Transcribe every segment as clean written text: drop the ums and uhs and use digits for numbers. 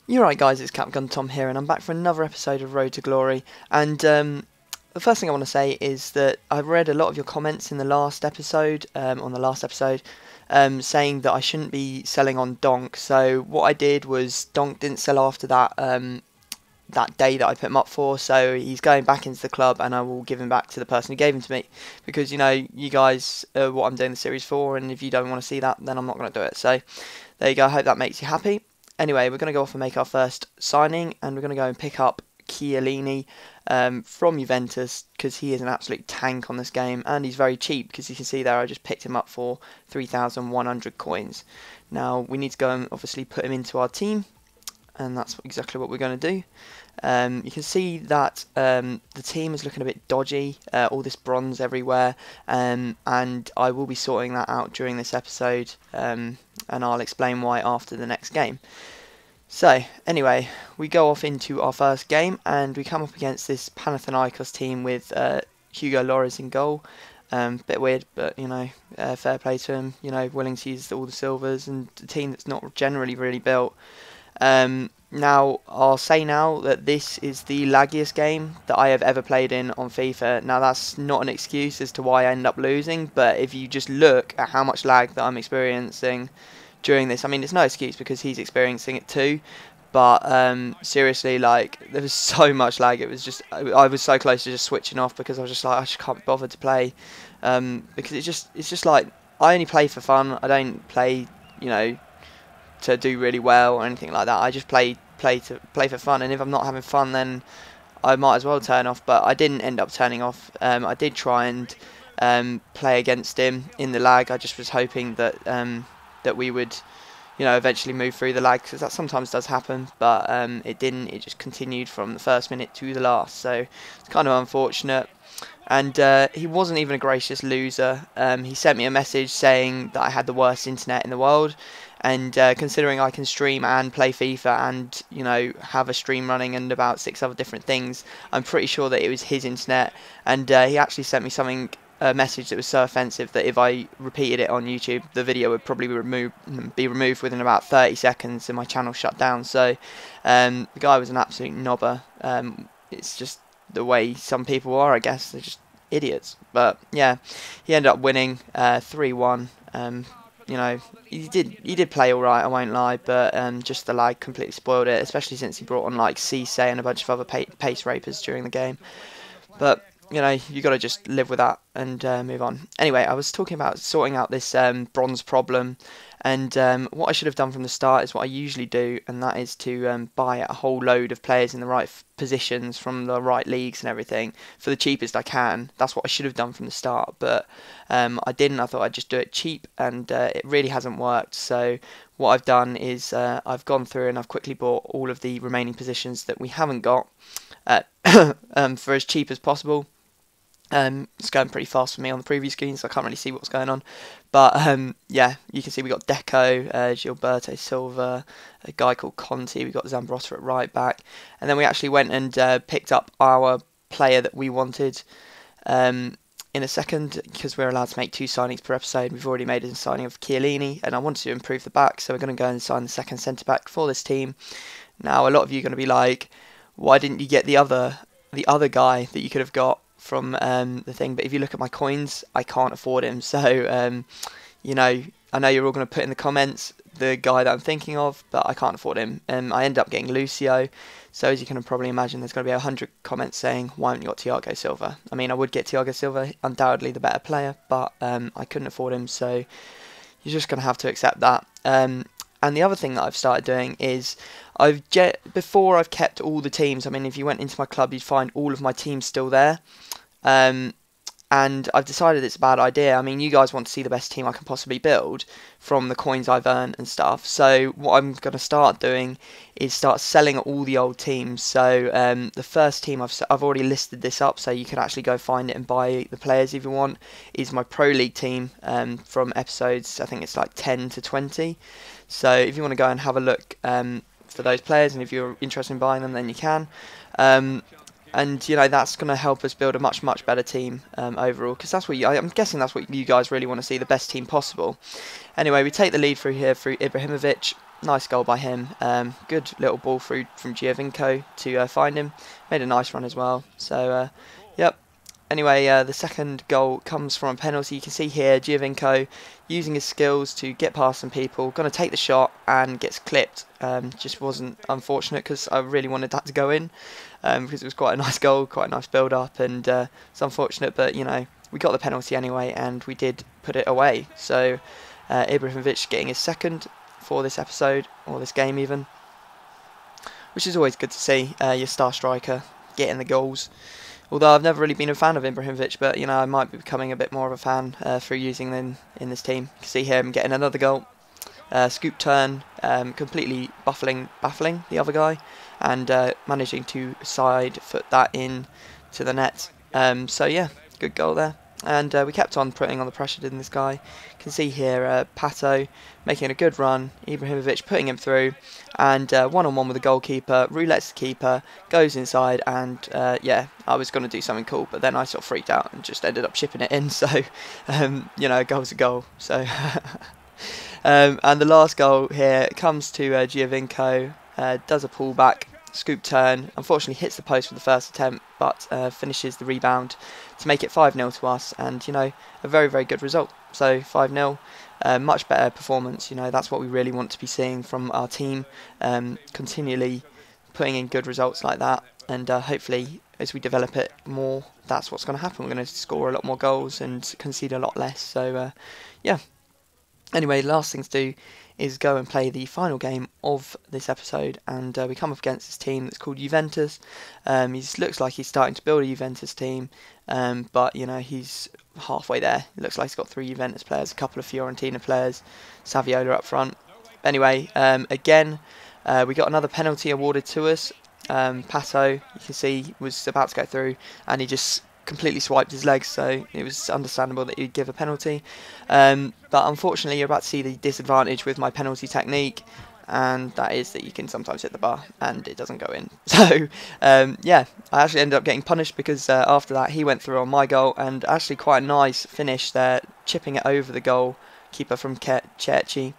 You're right, guys, it's Capgun Tom here, and I'm back for another episode of Road to Glory. And the first thing I want to say is that I read a lot of your comments in the last episode, saying that I shouldn't be selling on Donk. So what I did was Donk didn't sell after that day that I put him up for, so he's going back into the club, and I will give him back to the person who gave him to me, because you guys are what I'm doing the series for, and if you don't want to see that, then I'm not going to do it. So there you go. I hope that makes you happy. Anyway, we're going to go off and make our first signing, and we're going to go and pick up Chiellini from Juventus, because he is an absolute tank on this game, and he's very cheap, because you can see there I just picked him up for 3,100 coins. Now we need to go and obviously put him into our team, and that's exactly what we're going to do. You can see that the team is looking a bit dodgy, all this bronze everywhere, and I will be sorting that out during this episode, and I'll explain why after the next game. So, anyway, we go off into our first game, and we come up against this Panathinaikos team with Hugo Lloris in goal. Bit weird, but, fair play to him, willing to use all the silvers, and a team that's not generally really built. Now, I'll say now that this is the laggiest game that I have ever played in on FIFA. Now, that's not an excuse as to why I end up losing, but if you just look at how much lag that I'm experiencing during this, I mean, it's no excuse because he's experiencing it too, but seriously, like, there was so much lag. It was just, I was so close to just switching off, because I was just like, I just can't be bothered to play, because it's just like, I only play for fun. I don't play, to do really well or anything like that. I just play for fun, and if I'm not having fun, then I might as well turn off. But I didn't end up turning off. I did try and play against him in the lag. I just was hoping that that we would, eventually move through the lag, because that sometimes does happen. But it didn't. It just continued from the first minute to the last. So it's kind of unfortunate. And he wasn't even a gracious loser. He sent me a message saying that I had the worst internet in the world. And considering I can stream and play FIFA and, have a stream running and about 6 other different things, I'm pretty sure that it was his internet. And he actually sent me a message that was so offensive that if I repeated it on YouTube, the video would probably be removed within about 30 seconds and my channel shut down. So the guy was an absolute knobber. It's just the way some people are, I guess. They're just idiots. But yeah, he ended up winning 3-1. He did play all right, I won't lie, but just the lag completely spoiled it, especially since he brought on like Cisse and a bunch of other pace rapers during the game. But you got to just live with that and move on. Anyway, I was talking about sorting out this bronze problem, and what I should have done from the start is what I usually do, and that is to buy a whole load of players in the right positions from the right leagues and everything for the cheapest I can. That's what I should have done from the start, but I didn't. I thought I'd just do it cheap, and it really hasn't worked. So what I've done is I've gone through and I've quickly bought all of the remaining positions that we haven't got for as cheap as possible. It's going pretty fast for me on the preview screen, so I can't really see what's going on. But yeah, you can see we got Deco, Gilberto Silva, a guy called Conti, we got Zambrotta at right back, and then we actually went and picked up our player that we wanted in a second, because we're allowed to make 2 signings per episode. We've already made a signing of Chiellini, and I wanted to improve the back, so we're going to go and sign the second centre back for this team. Now, a lot of you are going to be like, why didn't you get the other guy that you could have got from the thing? But if you look at my coins, I can't afford him. So I know you're all going to put in the comments the guy that I'm thinking of, but I can't afford him. I end up getting Lucio. So as you can probably imagine, there's going to be 100 comments saying, why haven't you got Thiago Silva? I mean, I would get Thiago Silva, undoubtedly the better player, but I couldn't afford him, so you're just going to have to accept that. And the other thing that I've started doing is before I've kept all the teams. I mean, if you went into my club, you'd find all of my teams still there. And I've decided it's a bad idea. I mean, you guys want to see the best team I can possibly build from the coins I've earned and stuff. So what I'm going to start doing is start selling all the old teams. So the first team I've already listed this up, so you can actually go find it and buy the players if you want, is my Pro League team from episodes, I think it's like 10 to 20. So if you want to go and have a look for those players, and if you're interested in buying them, then you can. And that's going to help us build a much better team overall, because that's what I'm guessing that's what you guys really want to see, the best team possible. Anyway, we take the lead through here through Ibrahimovic. Nice goal by him. Good little ball through from Giovinco to find him. Made a nice run as well. So, yep. Anyway, the second goal comes from a penalty. You can see here Giovinco using his skills to get past some people. Going to take the shot and gets clipped. Just wasn't unfortunate because I really wanted that to go in because it was quite a nice goal, quite a nice build-up, and it's unfortunate, but you know, we got the penalty anyway and we did put it away. So Ibrahimovic getting his second for this episode, or this game even, which is always good to see, your star striker getting the goals. Although I've never really been a fan of Ibrahimovic, but you know, I might be becoming a bit more of a fan through using them in this team. You can see him getting another goal, scoop turn, completely baffling the other guy, and managing to side foot that in to the net. So yeah, good goal there. And we kept on putting on the pressure in this guy. You can see here Pato making a good run, Ibrahimovic putting him through, and one-on-one with the goalkeeper, roulettes the keeper, goes inside, and yeah, I was going to do something cool, but then I sort of freaked out and just ended up chipping it in, so, you know, a goal's a goal, so... and the last goal here comes to Giovinco, does a pullback, scoop turn, unfortunately hits the post for the first attempt, but finishes the rebound to make it 5-0 to us, and you know, a very, very good result. So 5-0, much better performance. You know, that's what we really want to be seeing from our team, continually putting in good results like that, and hopefully as we develop it more, that's what's going to happen. We're going to score a lot more goals and concede a lot less. So yeah. Anyway, last thing to do is go and play the final game of this episode, and we come up against this team that's called Juventus. He looks like he's starting to build a Juventus team, but you know, he's halfway there. It looks like he's got 3 Juventus players, a couple of Fiorentina players, Saviola up front. Anyway, again, we got another penalty awarded to us. Pato, you can see, was about to go through, and he just completely swiped his legs, so it was understandable that he'd give a penalty. But unfortunately, you're about to see the disadvantage with my penalty technique, and that is that you can sometimes hit the bar and it doesn't go in. So yeah, I actually ended up getting punished because after that he went through on my goal, and actually quite a nice finish there, chipping it over the goal keeper from Cerci.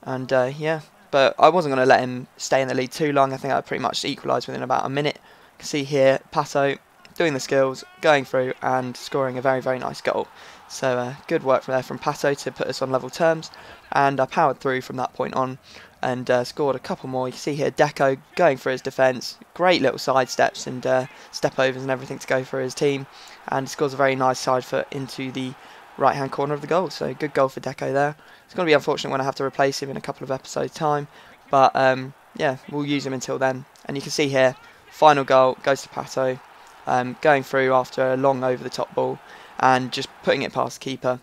And yeah, but I wasn't going to let him stay in the lead too long. I think I pretty much equalised within about a minute. You can see here Pato doing the skills, going through and scoring a very, very nice goal. So good work from Pato to put us on level terms, and I powered through from that point on and scored a couple more. You can see here Deco going for his defence, great little side steps and step overs and everything to go for his team, and scores a very nice side foot into the right hand corner of the goal. So good goal for Deco there. It's going to be unfortunate when I have to replace him in a couple of episodes time, but yeah, we'll use him until then. And you can see here, final goal goes to Pato, going through after a long over the top ball and just putting it past the keeper.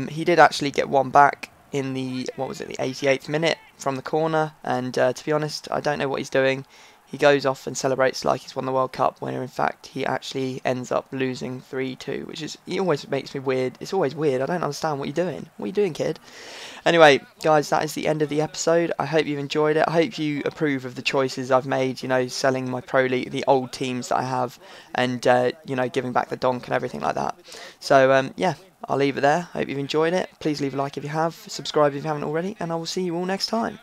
He did actually get one back in the, what was it, the 88th minute from the corner, and to be honest, I don't know what he's doing. He goes off and celebrates like he's won the World Cup, when in fact he actually ends up losing 3-2, which is, it always makes me weird. It's always weird. I don't understand what you're doing. What are you doing, kid? Anyway, guys, that is the end of the episode. I hope you've enjoyed it. I hope you approve of the choices I've made, you know, selling my Pro League, the old teams that I have, and, you know, giving back the donk and everything like that. So, yeah, I'll leave it there. Hope you've enjoyed it. Please leave a like if you have, subscribe if you haven't already, and I will see you all next time.